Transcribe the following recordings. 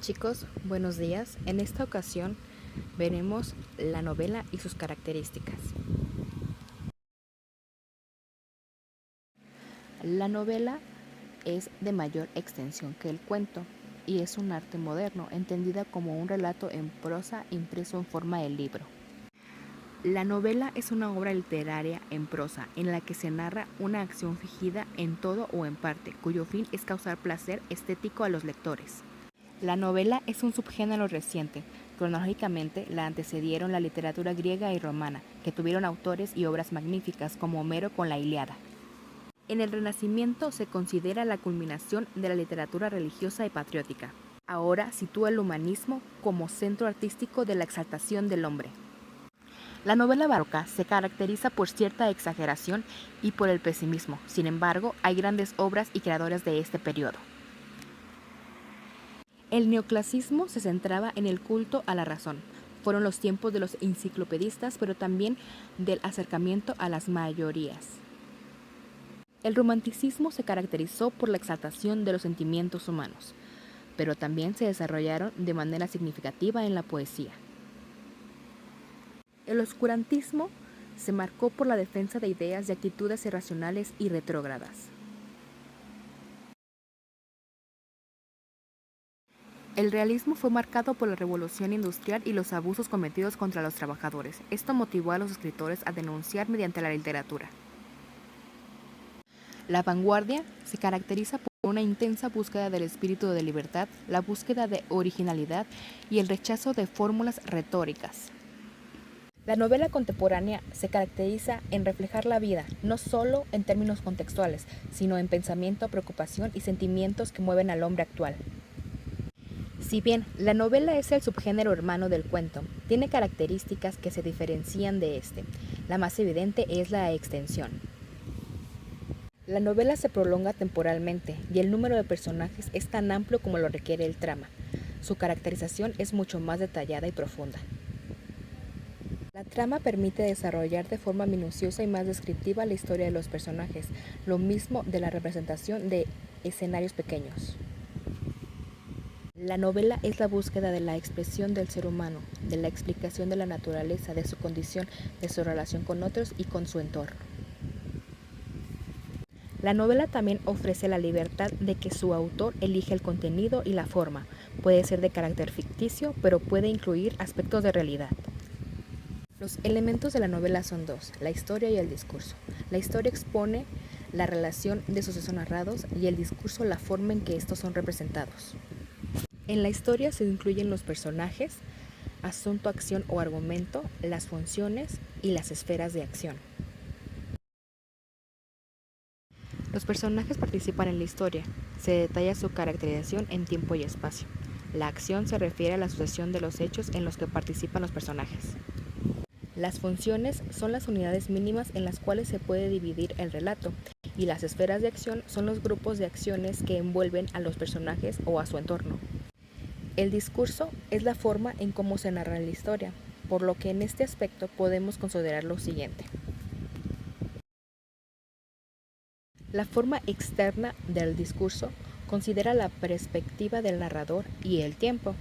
Chicos, buenos días. En esta ocasión veremos la novela y sus características. La novela es de mayor extensión que el cuento y es un arte moderno, entendida como un relato en prosa impreso en forma de libro. La novela es una obra literaria en prosa en la que se narra una acción fingida en todo o en parte, cuyo fin es causar placer estético a los lectores. La novela es un subgénero reciente. Cronológicamente la antecedieron la literatura griega y romana, que tuvieron autores y obras magníficas como Homero con la Ilíada. En el Renacimiento se considera la culminación de la literatura religiosa y patriótica. Ahora sitúa el humanismo como centro artístico de la exaltación del hombre. La novela barroca se caracteriza por cierta exageración y por el pesimismo. Sin embargo, hay grandes obras y creadores de este periodo. El neoclasicismo se centraba en el culto a la razón. Fueron los tiempos de los enciclopedistas, pero también del acercamiento a las mayorías. El romanticismo se caracterizó por la exaltación de los sentimientos humanos, pero también se desarrollaron de manera significativa en la poesía. El oscurantismo se marcó por la defensa de ideas y actitudes irracionales y retrógradas. El realismo fue marcado por la revolución industrial y los abusos cometidos contra los trabajadores. Esto motivó a los escritores a denunciar mediante la literatura. La vanguardia se caracteriza por una intensa búsqueda del espíritu de libertad, la búsqueda de originalidad y el rechazo de fórmulas retóricas. La novela contemporánea se caracteriza en reflejar la vida, no solo en términos contextuales, sino en pensamiento, preocupación y sentimientos que mueven al hombre actual. Si bien la novela es el subgénero hermano del cuento, tiene características que se diferencian de este. La más evidente es la extensión. La novela se prolonga temporalmente y el número de personajes es tan amplio como lo requiere el trama. Su caracterización es mucho más detallada y profunda. La trama permite desarrollar de forma minuciosa y más descriptiva la historia de los personajes, lo mismo de la representación de escenarios pequeños. La novela es la búsqueda de la expresión del ser humano, de la explicación de la naturaleza, de su condición, de su relación con otros y con su entorno. La novela también ofrece la libertad de que su autor elige el contenido y la forma. Puede ser de carácter ficticio, pero puede incluir aspectos de realidad. Los elementos de la novela son dos, la historia y el discurso. La historia expone la relación de sucesos narrados y el discurso la forma en que estos son representados. En la historia se incluyen los personajes, asunto, acción o argumento, las funciones y las esferas de acción. Los personajes participan en la historia. Se detalla su caracterización en tiempo y espacio. La acción se refiere a la sucesión de los hechos en los que participan los personajes. Las funciones son las unidades mínimas en las cuales se puede dividir el relato, y las esferas de acción son los grupos de acciones que envuelven a los personajes o a su entorno. El discurso es la forma en cómo se narra la historia, por lo que en este aspecto podemos considerar lo siguiente. La forma externa del discurso considera la perspectiva del narrador y el tiempo.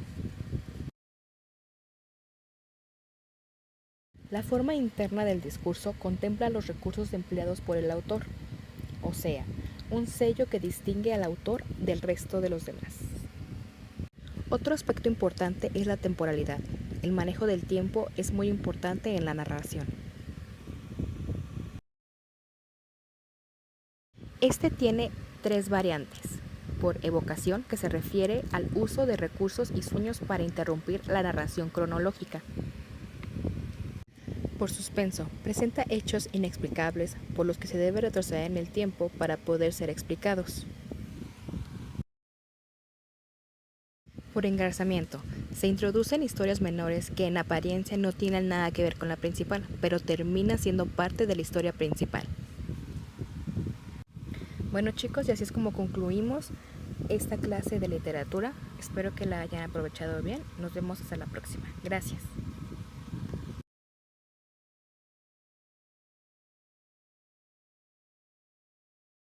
La forma interna del discurso contempla los recursos empleados por el autor, o sea, un sello que distingue al autor del resto de los demás. Otro aspecto importante es la temporalidad. El manejo del tiempo es muy importante en la narración. Este tiene tres variantes. Por evocación, que se refiere al uso de recursos y sueños para interrumpir la narración cronológica. Por suspenso, presenta hechos inexplicables por los que se debe retroceder en el tiempo para poder ser explicados. Por engarzamiento, se introducen historias menores que en apariencia no tienen nada que ver con la principal, pero terminan siendo parte de la historia principal. Bueno chicos, y así es como concluimos esta clase de literatura. Espero que la hayan aprovechado bien. Nos vemos hasta la próxima. Gracias.